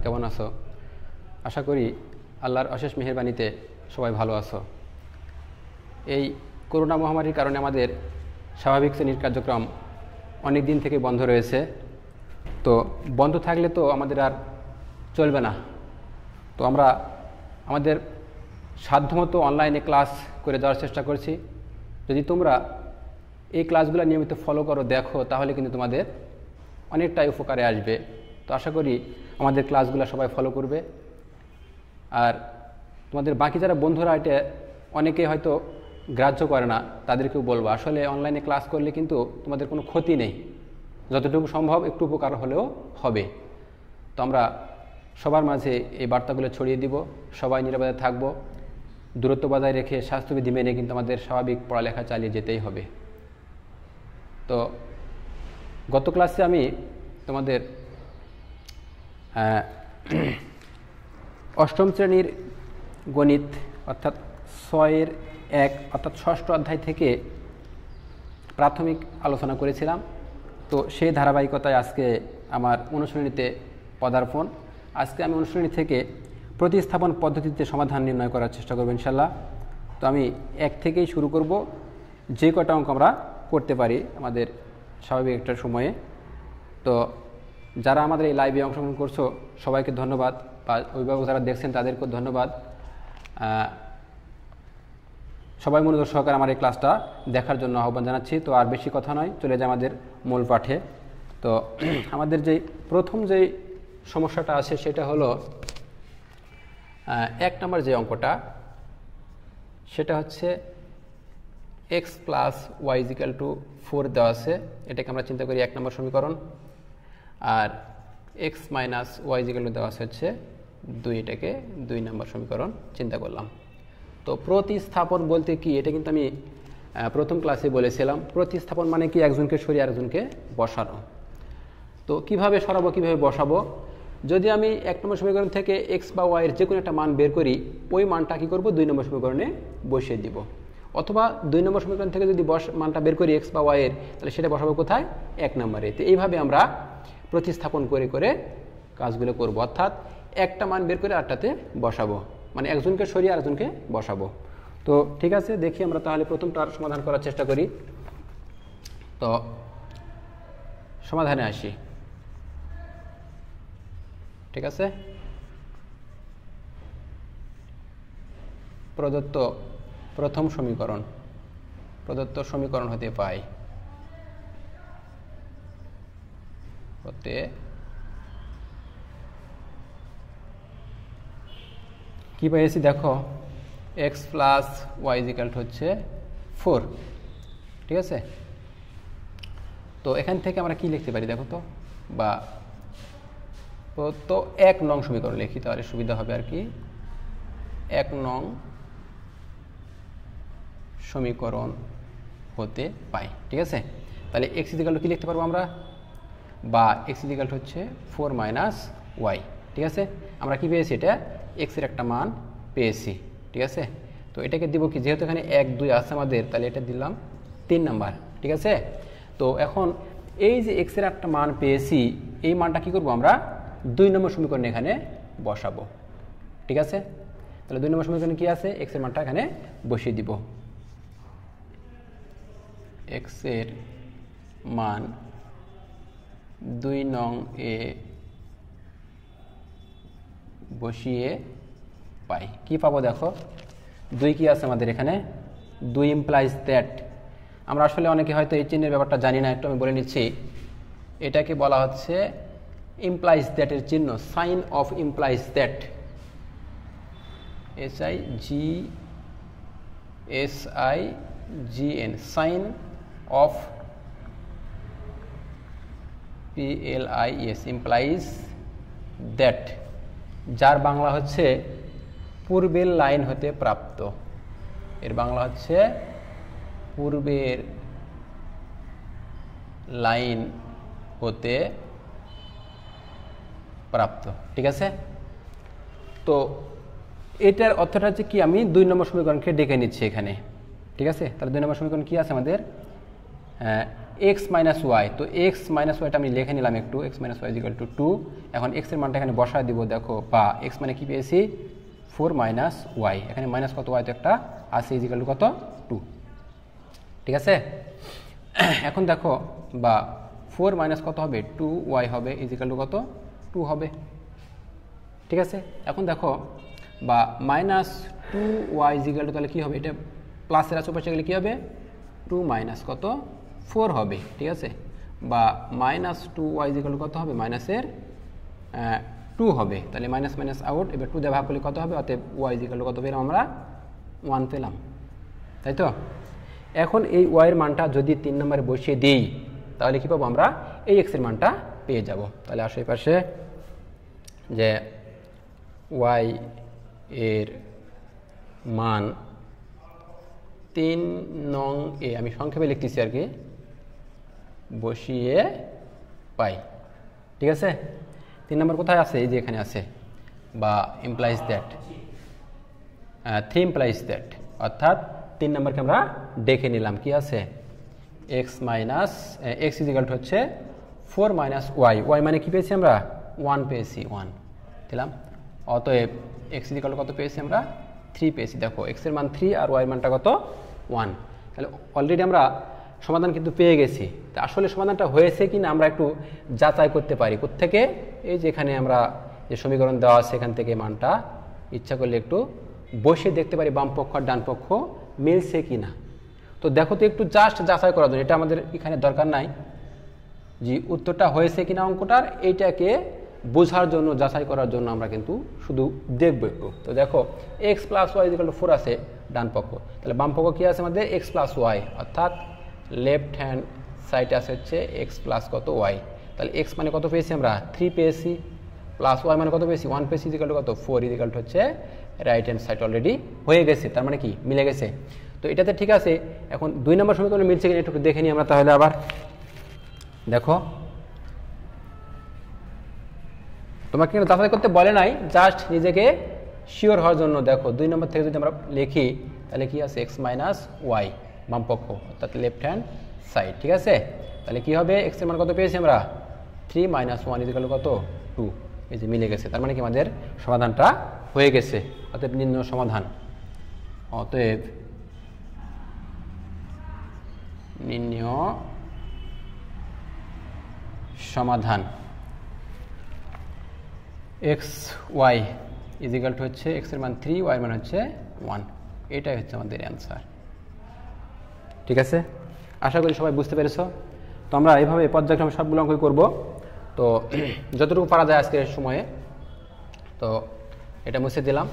কেমন আছো? আশা করি আল্লাহর অশেষ মেহেরবানিতে সবাই ভালো আছো। এই করোনা মহামারীর কারণে আমাদের স্বাভাবিক শ্রেণীর কার্যক্রম অনেক দিন থেকে বন্ধ রয়েছে। তো বন্ধ থাকলে তো আমাদের আর চলবে না। তো আমরা আমাদের সাধ্যমতো অনলাইনে ক্লাস করে যাওয়ার চেষ্টা করছি। যদি তোমরা এই ক্লাসগুলো নিয়মিত ফলো করো, দেখো, তাহলে কিন্তু তোমাদের অনেকটাই উপকারে আসবে। তো আশা করি আমাদের ক্লাসগুলো সবাই ফলো করবে। আর তোমাদের বাকি যারা বন্ধুরা এটা অনেকে হয়তো গ্রাহ্য করে না, তাদেরকেও বলবো আসলে অনলাইনে ক্লাস করলে কিন্তু তোমাদের কোনো ক্ষতি নেই, যতটুকু সম্ভব একটু উপকার হলেও হবে। তো আমরা সবার মাঝে এই বার্তাগুলো ছড়িয়ে দিব। সবাই নিরাপদে থাকবো, দূরত্ব বজায় রেখে স্বাস্থ্যবিধি মেনে কিন্তু আমাদের স্বাভাবিক পড়ালেখা চালিয়ে যেতেই হবে। তো গত ক্লাসে আমি তোমাদের অষ্টম শ্রেণীর গণিত অর্থাৎ 6-এর 1 অর্থাৎ ষষ্ঠ অধ্যায় থেকে প্রাথমিক আলোচনা করেছিলাম। তো সেই ধারাবাহিকতায় আজকে আমার অনুশীলনীতে পদার্পণ। আজকে আমি অনুশীলনী থেকে প্রতিস্থাপন পদ্ধতিতে সমাধান নির্ণয় করার চেষ্টা করব ইনশাল্লাহ। তো আমি 1 থেকেই শুরু করব। যে কটা অঙ্ক আমরা করতে পারি আমাদের স্বাভাবিক একটা সময়ে। তো যারা আমাদের এই লাইভে অংশগ্রহণ করছো সবাইকে ধন্যবাদ, বা অভিভাবক যারা দেখছেন তাদেরকেও ধন্যবাদ। সবাই মনোযোগ সহকারে আমার এই ক্লাসটা দেখার জন্য আহ্বান জানাচ্ছি। তো আর বেশি কথা নয়, চলে যায় আমাদের মূল পাঠে। তো আমাদের যে প্রথম যে সমস্যাটা আছে সেটা হলো 1 নম্বর যে অঙ্কটা, সেটা হচ্ছে x + y = 4 দেওয়া আছে। এটাকে আমরা চিন্তা করি 1 নম্বর সমীকরণ। আর x - y = দেওয়া আছে হচ্ছে 2, এটাকে 2 নম্বর সমীকরণ চিন্তা করলাম। তো প্রতিস্থাপন বলতে কি, এটা কিন্তু আমি প্রথম ক্লাসে বলেছিলাম। প্রতিস্থাপন মানে কি, একজনকে সরিয়ে আরেকজনকে বসানো। তো কিভাবে সরাবো, কিভাবে বসাবো? যদি আমি 1 নম্বর সমীকরণ থেকে x বা y এর যে কোনো একটা মান বের করি, ওই মানটা কী করব, 2 নম্বর সমীকরণে বসিয়ে দিব। অথবা 2 নম্বর সমীকরণ থেকে যদি মানটা বের করি x বা y এর, তাহলে সেটা বসাবো কোথায়, 1 নম্বরে। তো এইভাবে আমরা প্রতিস্থাপন করে করে কাজগুলো করব। অর্থাৎ একটা মান বের করে আরটাতে বসাবো, মানে একজনকে সরিয়ে আরেকজনকে বসাবো। তো ঠিক আছে, দেখি আমরা তাহলে প্রথমটার সমাধান করার চেষ্টা করি। তো সমাধানে আসি, ঠিক আছে। প্রদত্ত প্রথম সমীকরণ, প্রদত্ত সমীকরণ হতে পাই কি পেয়েছি দেখো, x + y = হচ্ছে 4, ঠিক আছে। তো এখান থেকে আমরা কি লিখতে পারি দেখো তো, বা তো 1 নং সমীকরণ লিখি, তাহলে সুবিধা হবে আর কি। 1 নং সমীকরণ হতে পাই, ঠিক আছে। তাহলে x = কি লিখতে পারবো আমরা, বা x = হচ্ছে 4 - y, ঠিক আছে। আমরা কি পেয়েছি, এটা x এর একটা মান পেয়েছি, ঠিক আছে। তো এটাকে দিব কি, যেহেতু এখানে 1 2 আছে আমাদের, তাহলে এটা দিলাম 3 নাম্বার, ঠিক আছে। তো এখন এই যে x এর একটা মান পেয়েছি, এই মানটা কি করব, আমরা 2 নম্বর সমীকরণে এখানে বসাবো, ঠিক আছে। তাহলে 2 নম্বর সমীকরণে কি আছে, x এর মানটা এখানে বসিয়ে দিব। x এর মান 2 নং এ বসিয়ে পাই, কি পাবো দেখো, 2 কি আছে আমাদের এখানে, 2 ইমপ্লাইজ দ্যাট। আমরা আসলে অনেকে হয়তো এই চিহ্নের ব্যাপারটা জানি না, একটু আমি বলে নিচ্ছি। এটাকে বলা হচ্ছে ইমপ্লাইজ দ্যাটের চিহ্ন, sign of implies that, SIGN, sign of PLIS, implies that, যার বাংলা হচ্ছে পূর্বের লাইন হতে প্রাপ্ত। এর বাংলা হচ্ছে পূর্বের লাইন হতে প্রাপ্ত, ঠিক আছে। তো এটার অর্থটা হচ্ছে কি, আমি 2 নম্বর সমীকরণকে ডেকে নিচ্ছি এখানে, ঠিক আছে। তাহলে 2 নম্বর সমীকরণ কি আছে আমাদের, এক্স মাইনাস ওয়াই, তো এক্স মাইনাস ওয়াইটা আমি লিখে নিলাম একটু, x minus y equal to 2। এখন এক্সের মানটা এখানে বসায় দিব, দেখো বা এক্স মানে কি পেয়েছি 4 মাইনাস ওয়াই, এখানে মাইনাস কত ওয়াই তো একটা আছে ইজিক্যাল টু কত 2, ঠিক আছে। এখন দেখো বা 4 মাইনাস কত হবে 2 ওয়াই হবে ইজিক্যাল টু কত 2 হবে, ঠিক আছে। এখন দেখো বা মাইনাস 2 ওয়াই ইজিক্যাল টু তাহলে কী হবে, এটা প্লাসের আশেপাশে গেলে কী হবে 2 মাইনাস কত 4 হবে, ঠিক আছে। বা মাইনাস 2 ওয়াই ইজিক্যাল টু কত হবে মাইনাসের 2 হবে, তাহলে মাইনাস মাইনাস আউট, এবার 2 দিয়ে ভাগ করলে কত হবে, অতএব ওয়াই ইজিক্যাল টু কত পেলাম আমরা 1 পেলাম, তাই তো। এখন এই ওয়াইয়ের মানটা যদি 3 নম্বরে বসিয়ে দিই তাহলে কী পাবো আমরা, এই এক্সের মানটা পেয়ে যাব। তাহলে আশেপাশে যে ওয়াই এর মান 3 নং এ, আমি সংক্ষেপে লিখতেছি আর কি, বসিয়ে পাই, ঠিক আছে। 3 নম্বর কোথায় আছে, এই যে এখানে আছে, বা ইমপ্লাইজ দ্যাট 3 ইমপ্লাইজ দ্যাট, অর্থাৎ 3 নম্বরকে আমরা ডেকে নিলাম, কি আছে x minus x equal to হচ্ছে 4 মাইনাস ওয়াই, ওয়াই মানে কি পেয়েছি আমরা 1 পেয়েছি, 1 দিলাম, অতএব এক্স ইজিক্যাল টু কত পেয়েছি আমরা 3 পেয়েছি। দেখো এক্সের মান 3 আর ওয়াই মানটা কত 1, তাহলে অলরেডি আমরা সমাধান কিন্তু পেয়ে গেছি। তা আসলে সমাধানটা হয়েছে কি না আমরা একটু যাচাই করতে পারি কোত্থেকে, এই যে এখানে আমরা যে সমীকরণ দেওয়া আছে এখান থেকে মানটা ইচ্ছা করলে একটু বসে দেখতে পারি বাম পক্ষ আর ডান পক্ষ মিলছে কি না। তো দেখো তো একটু জাস্ট যাচাই করার জন্য, এটা আমাদের এখানে দরকার নাই যে উত্তরটা হয়েছে কিনা অঙ্কটার, এইটাকে বোঝার জন্য যাচাই করার জন্য আমরা কিন্তু শুধু দেখবো একটু। তো দেখো x plus y equal to 4 আছে ডান পক্ষ, তাহলে বাম পক্ষ কী আছে আমাদের এক্স প্লাস ওয়াই, অর্থাৎ লেফট হ্যান্ড সাইডে আছে হচ্ছে এক্স প্লাস কত ওয়াই, তাহলে এক্স মানে কত পেয়েছি আমরা 3 পেয়েছি, প্লাস ওয়াই মানে কত পেয়েছি 1 পেয়েছি, ইজিক্যাল টু কত 4, ইজিক্যাল টু হচ্ছে রাইট হ্যান্ড সাইড অলরেডি হয়ে গেছে, তার মানে কি মিলে গেছে। তো এটাতে ঠিক আছে। এখন 2 নম্বর সমীকরণ মিলছে কিনা একটু দেখে নিই আমরা তাহলে আবার। দেখো তোমাকে কিন্তু যাচাই করতে বলে নাই, জাস্ট নিজেকে শিওর হওয়ার জন্য। দেখো 2 নম্বর থেকে যদি আমরা লিখি তাহলে কি আছে এক্স মাইনাস ওয়াই বাম পক্ষ, অর্থাৎ লেফট হ্যান্ড সাইড, ঠিক আছে। তাহলে কি হবে এক্স এর মান কত পেয়েছি আমরা 3 মাইনাস 1 ইজিক্যাল টু কত 2, এই যে মিলে গেছে, তার মানে কি আমাদের সমাধানটা হয়ে গেছে। অতএব নির্ণয় সমাধান, অতএব নির্ণয় সমাধান এক্স ওয়াই ইজিক্যাল টু হচ্ছে এক্স এর মান 3, ওয়াই মান হচ্ছে 1, এটাই হচ্ছে আমাদের অ্যান্সার, ঠিক আছে। আশা করি সবাই বুঝতে পেরেছ। তো আমরা এইভাবে পর্যায়ক্রমে সবগুলো অঙ্কই করব, তো যতটুকু পারা যায় আজকের সময়ে। তো এটা মুছে দিলাম,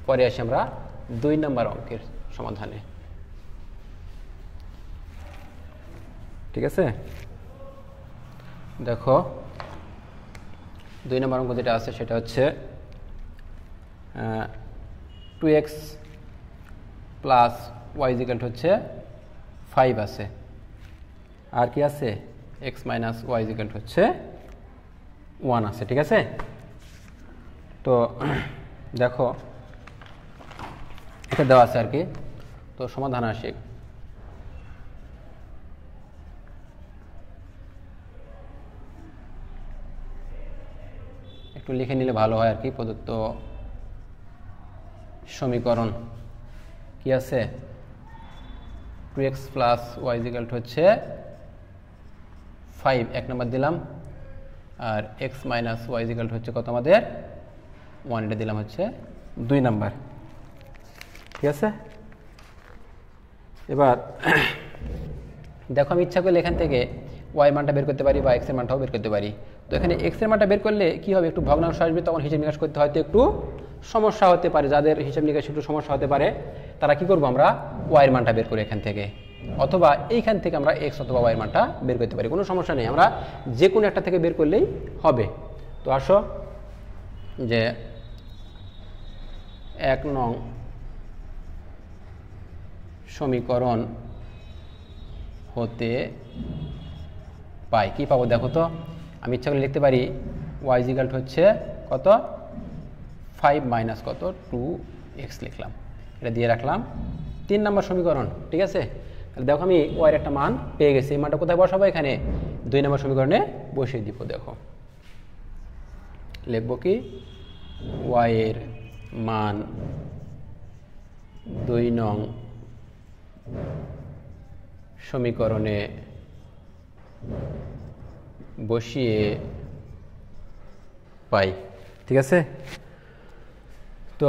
পরে আসি আমরা 2 নম্বর অঙ্কের সমাধানে, ঠিক আছে। দেখো 2 নম্বর অঙ্ক যেটা আছে সেটা হচ্ছে 2x plus y equal to হচ্ছে 5 আছে, আর কি আছে x minus y equal to হচ্ছে 1 আছে, ঠিক আছে। তো দেখো এটা দেওয়া আছে আর কি, তো সমাধান আসে একটু লিখে নিলে ভালো হয় আর কি। প্রদত্ত সমীকরণ কি আছে 2x plus y equal to হচ্ছে 5 এক নম্বর দিলাম, আর x minus y equal to হচ্ছে কত আমাদের 1, এটা দিলাম হচ্ছে 2 নম্বর, ঠিক আছে। এবার দেখো আমি ইচ্ছা করলে এখান থেকে ওয়াই মানটা বের করতে পারি বা এক্স এর মানটাও বের করতে পারি। তো এখানে এক্স এর মানটা বের করলে কি হবে, একটু ভগ্নাংশ আসবে, তখন হিসাব নিকাশ করতে হয়তো একটু সমস্যা হতে পারে। যাদের হিসাব নিকাশ একটু সমস্যা হতে পারে তারা কি করবো, আমরা ওয়াই এর মানটা বের করি এখান থেকে, অথবা এইখান থেকে আমরা এক্স অথবা ওয়াই এর মানটা বের করতে পারি, কোনো সমস্যা নেই, আমরা যে কোনো একটা থেকে বের করলেই হবে। তো আসো যে 1 নং সমীকরণ হতে পাই কি পাবো, দেখো তো আমি ইচ্ছা করে লিখতে পারি ওয়াই ইজিক্যাল টু হচ্ছে কত 5 মাইনাস কত 2x লিখলাম, এটা দিয়ে রাখলাম 3 নম্বর সমীকরণ, ঠিক আছে। তাহলে দেখো আমি ওয়াইয়ের একটা মান পেয়ে গেছি। এই মানটা কোথায় বসাবো? এখানে 2 নম্বর সমীকরণে বসিয়ে দিব। দেখো লিখব কি, ওয়াইয়ের মান 2 নং সমীকরণে বসিয়ে পাই। ঠিক আছে, তো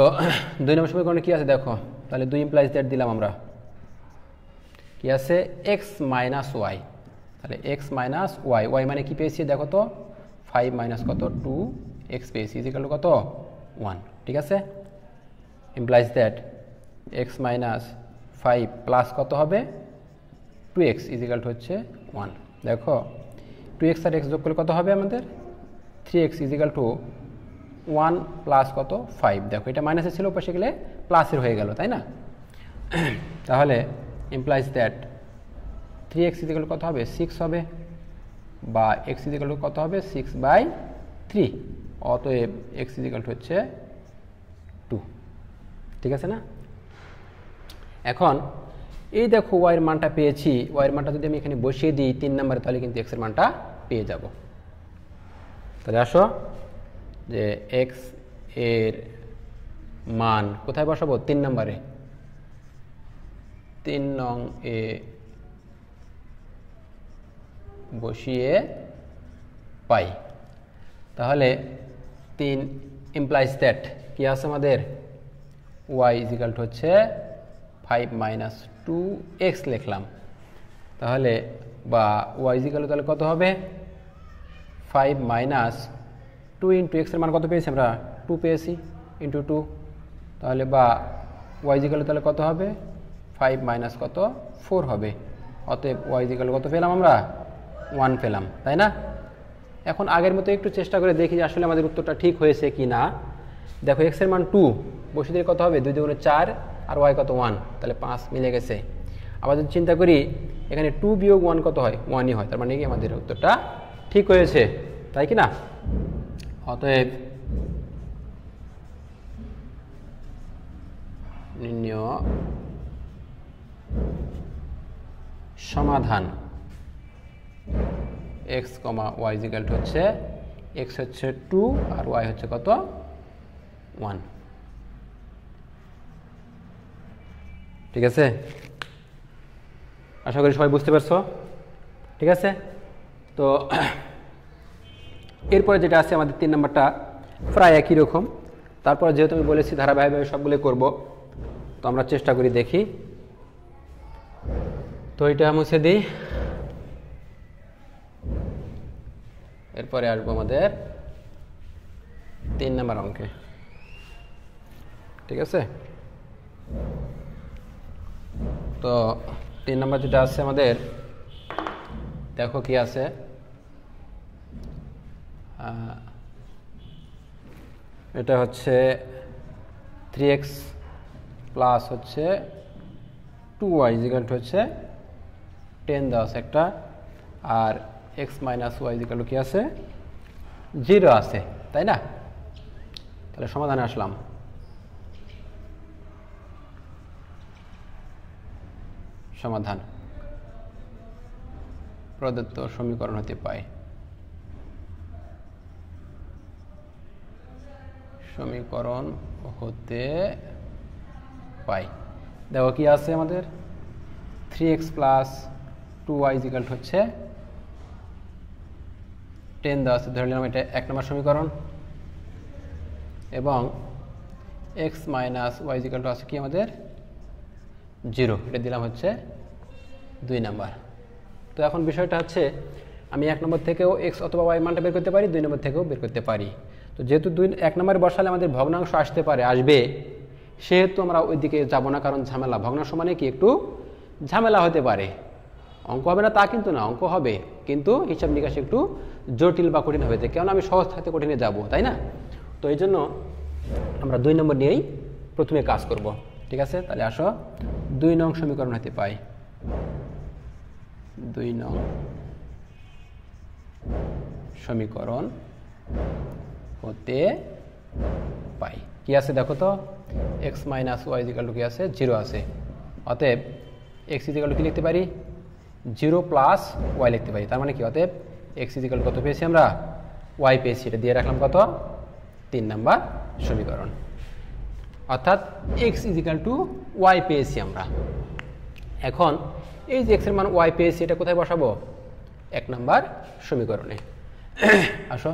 2 নম্বর সমীকরণে কি আছে দেখো, তাহলে 2 ইমপ্লাইজ দ্যাট দিলাম আমরা, কি আছে এক্স মাইনাস ওয়াই। তাহলে এক্স মাইনাস ওয়াই, ওয়াই মানে কি পেয়েছি দেখো তো 5 মাইনাস কত 2 এক্স পেয়েছি ইজিক্যাল টু কত 1। ঠিক আছে, implies that x minus 5 plus কত হবে 2x ইজিক্যাল টু হচ্ছে 1। দেখো 2x আর x যোগ করলে কত হবে আমাদের 3x ইজিক্যাল টু 1 প্লাস কত 5। দেখো এটা মাইনাসে ছিল, পাশে গেলে প্লাসের হয়ে গেল, তাই না? তাহলে implies that 3x is equal two কত হবে 6 হবে, বা x ইজিক্যাল টু কত হবে 6/3। অতএব x ইজিক্যাল টু হচ্ছে 2। ঠিক আছে না? এখন এই দেখো ওয়াইয়ের মানটা পেয়েছি, ওয়াইয়ের মানটা যদি আমি এখানে বসিয়ে দিই 3 নম্বরে, তাহলে কিন্তু x এর মানটা পেয়ে যাব। তাহলে আসো যে x এর মান কোথায় বসাবো 3 নম্বরে, 3 নং এ বসিয়ে পাই। তাহলে 3 ইমপ্লাইজ দ্যাট কি আছে আমাদের y ইজিক্যাল টু হচ্ছে 5 মাইনাস 2x লিখলাম। তাহলে বা y ইজিক্যাল টু তাহলে কত হবে 5 মাইনাস 2 ইন্টু x এর মান কত পেয়েছি আমরা 2 পেয়েছি ইন্টু 2। তাহলে বা y ইজিক্যাল টু তাহলে কত হবে 5 মাইনাস কত 4 হবে। অতএব y ইজিক্যাল টু কত পেলাম আমরা 1 পেলাম, তাই না? এখন আগের মতো একটু চেষ্টা করে দেখি যে আসলে আমাদের উত্তরটা ঠিক হয়েছে কি না। দেখো x এর মান 2 বসিয়ে দিলে কত হবে 2 দুগুণে 4 আর y কত 1, তাহলে 5 মিলে গেছে। আবার যদি চিন্তা করি এখানে 2 বিয়োগ 1 কত হয় 1ই হয়, তার মানে কি আমাদের উত্তরটা ঠিক হয়েছে, তাই কি না? অতএব নির্ণয় সমাধান x, y ইকুয়াল টু হচ্ছে x হচ্ছে 2 আর y হচ্ছে কত 1। ঠিক আছে, আশা করি সবাই বুঝতে পারছো। ঠিক আছে, তো এরপরে যেটা আছে আমাদের 3 নম্বরটা প্রায় একই রকম। তারপর যেহেতু আমি বলেছি ধারাবাহিকভাবে সবগুলো করব, তো আমরা চেষ্টা করি দেখি। তো এটা মুছে দিই, এরপরে আসবো আমাদের 3 নম্বর অঙ্কে। ঠিক আছে, তো 3 নম্বর যেটা আছে আমাদের দেখো কি আছে, এটা হচ্ছে 3x প্লাস হচ্ছে 2y ইকুয়াল টু হচ্ছে 10 দেওয়া আছে একটা, আর x minus y equal to কি আছে 0 আছে, তাই না? তাহলে সমাধানে আসলাম। সমাধান প্রদত্ত সমীকরণ হতে পাই, সমীকরণ হতে পাই। দেখো কি আছে আমাদের 3x প্লাস 2y ইকুয়াল হচ্ছে 10 দেওয়া আছে, ধরে নিলাম এটা 1 নম্বর সমীকরণ, এবং x minus y equal to আছে কি আমাদের 0, এটা দিলাম হচ্ছে 2 নম্বর। তো এখন বিষয়টা হচ্ছে আমি 1 নম্বর থেকেও x অথবা y মানটা বের করতে পারি, 2 নম্বর থেকেও বের করতে পারি। তো যেহেতু 1 নম্বরে বসালে আমাদের ভগ্নাংশ আসবে, সেহেতু আমরা ওই দিকে যাবো না, কারণ ঝামেলা, ভগ্নাংশ মানে কি একটু ঝামেলা হতে পারে। অঙ্ক হবে না তা কিন্তু না, অঙ্ক হবে, কিন্তু হিসাব নিকাশ একটু জটিল বা কঠিন হবে, কেন আমি সহজ থাকতে কঠিনে যাব, তাই না? তো এই জন্য আমরা 2 নম্বর নিয়েই প্রথমে কাজ করব। ঠিক আছে, তাহলে আসো 2 নং সমীকরণ হতে পাই, 2 নং সমীকরণ হতে পাই। কি আছে দেখো তো x minus y equal to কি আছে 0 আছে। অতএব এক্স ইজ ইকাল টু কী লিখতে পারি 0 প্লাস ওয়াই লিখতে পারি। তার মানে কি অতএব এক্স ইজ ইকাল কত পেয়েছি আমরা ওয়াই পেয়েছি, এটা দিয়ে রাখলাম কত 3 নাম্বার সমীকরণ। অর্থাৎ x is equal to y পেয়েছি আমরা। এখন এই যে এক্সের মান ওয়াই পেয়েছি এটা কোথায় বসাবো 1 নাম্বার সমীকরণে। আসো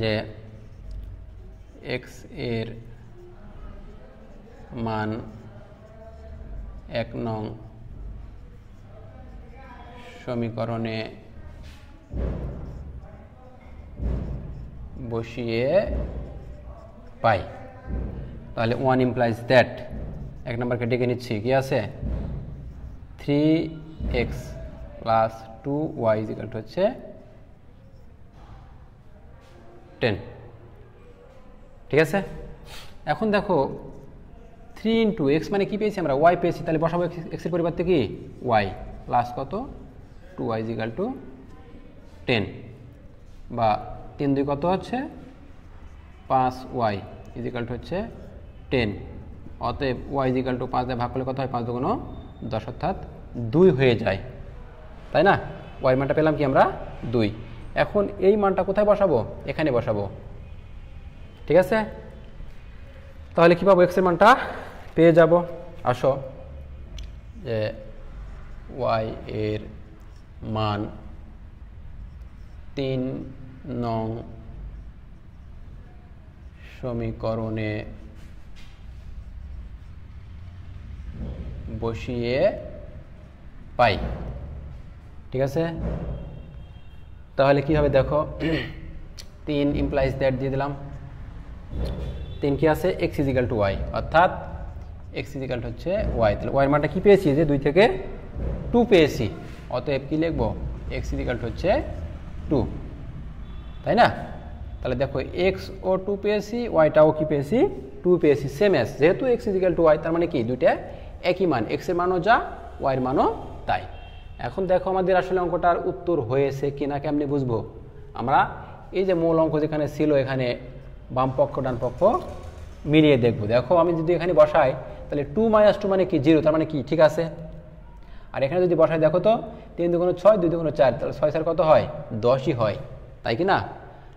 যে এক্স এর মান 1 নং সমীকরণে বসিয়ে পাই, তাহলে 1 ইমপ্লাইজ দ্যাট 1 নাম্বারকে ডেকে নিচ্ছি কি আছে 3x plus 2y is equal to হচ্ছে 10। ঠিক আছে, এখন দেখো 3 ইন্টু এক্স মানে কি পেয়েছি আমরা ওয়াই পেয়েছি, তাহলে বসাবো এক্সের পরিবর্তে কি ওয়াই প্লাস কত 2y ইজ ইকাল টু 10 বা 3 2 কত হচ্ছে 5y ইজ ইকাল টু হচ্ছে 10। অতএব y ইজ ইকাল টু 5 দিয়ে ভাগ করলে কত হয় 5 2 10 অর্থাৎ 2 হয়ে যায়, তাই না। y মানটা পেলাম কি আমরা 2। এখন এই মানটা কোথায় বসাবো এখানে বসাবো। ঠিক আছে, তাহলে কি পাবো এক্সের মানটা পেয়ে যাব। আসো যে y এর মান 3 নং সমীকরণে বসিয়ে পাই। ঠিক আছে, তাহলে কি হবে দেখো 3 ইমপ্লাইজ দ্যাট দিয়ে দিলাম, 3 কি আছে x is equal to y, অর্থাৎ x ইজ ইকাল টু হচ্ছে ওয়াই। তাহলে ওয়াই মানটা কি পেয়েছি যে 2 থেকে 2 পেয়েছি, অতএব কি লিখবো x ইজ ইকাল টু হচ্ছে 2, তাই না। তাহলে দেখো x ও 2 পেয়েছি, ওয়াইটাও কি পেয়েছি 2 পেয়েছি, সেম এস যেহেতু x is equal to y তার মানে কি দুইটা একই মান, x এর মানও যা ওয়াইয়ের মানও তাই। এখন দেখো আমাদের আসলে অঙ্কটার উত্তর হয়েছে কিনা কেমনি বুঝবো আমরা, এই যে মূল অঙ্ক যেখানে ছিল এখানে বাম পক্ষ ডান পক্ষ মিলিয়ে দেখবো। দেখো আমি যদি এখানে বসাই তাহলে 2 - 2 মানে কি 0, তার মানে কি ঠিক আছে। আর এখানে যদি বসাই দেখো তো 3 2 6 2 2 4, তাহলে 6 4 কত হয় 10ই হয়, তাই কি না।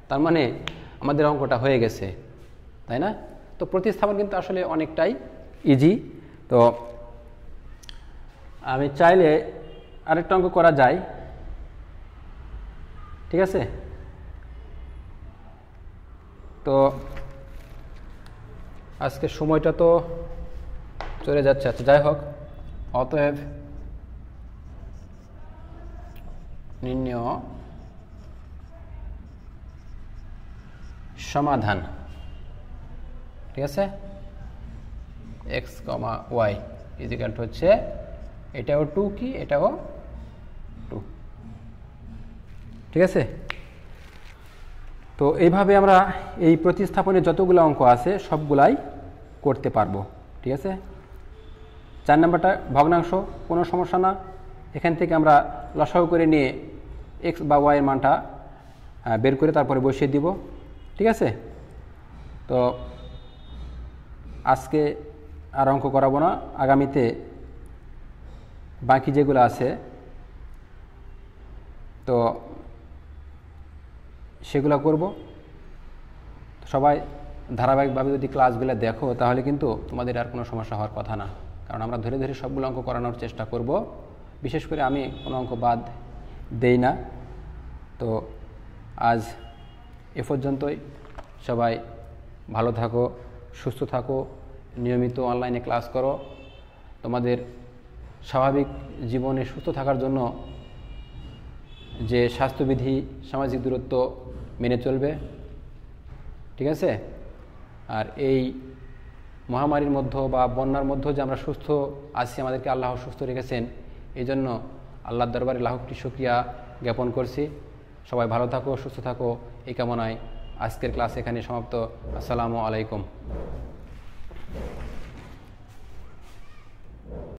তার মানে আমাদের অঙ্কটা হয়ে গেছে, তাই না। তো প্রতিস্থাপন কিন্তু আসলে অনেকটাই ইজি। তো আমি চাইলে আরেকটা অঙ্ক করা যায়, ঠিক আছে। তো আজকে সময়টা তো চলে যাচ্ছে, আচ্ছা যাই হোক। অতএব নির্ণয় সমাধান, ঠিক আছে, x, y is equal to হচ্ছে এটাও 2 কি এটাও 2, ঠিক আছে। তো এইভাবে আমরা এই প্রতিস্থাপনের যতগুলো অঙ্ক আছে সবগুলাই করতে পারবো, ঠিক আছে। 4 নাম্বারটা ভগ্নাংশ, কোনো সমস্যা না, এখান থেকে আমরা লসাগু করে নিয়ে x বা y এর মানটা বের করে তারপরে বসিয়ে দিব, ঠিক আছে। তো আজকে আর অঙ্ক করাবো না, আগামীতে বাকি যেগুলো আছে তো সেগুলো করব। সবাই ধারাবাহিকভাবে যদি ক্লাসগুলো দেখো তাহলে কিন্তু তোমাদের আর কোনো সমস্যা হওয়ার কথা না, কারণ আমরা ধরে ধরে সবগুলো অঙ্ক করানোর চেষ্টা করব। বিশেষ করে আমি কোনো অঙ্ক বাদ দেই না। তো আজ এ পর্যন্তই, সবাই ভালো থাকো, সুস্থ থাকো, নিয়মিত অনলাইনে ক্লাস করো। তোমাদের স্বাভাবিক জীবনে সুস্থ থাকার জন্য যে স্বাস্থ্যবিধি, সামাজিক দূরত্ব মেনে চলবে, ঠিক আছে। আর এই মহামারীর মধ্যে বা বন্যার মধ্যে যে আমরা সুস্থ আছি, আমাদেরকে আল্লাহ সুস্থ রেখেছেন, এই জন্য আল্লাহর দরবারে লাখ কোটি শুকরিয়া জ্ঞাপন করছি। সবাই ভালো থাকো, সুস্থ থাকো, এই কামনায় আজকের ক্লাস এখানে সমাপ্ত। আসসালামু আলাইকুম।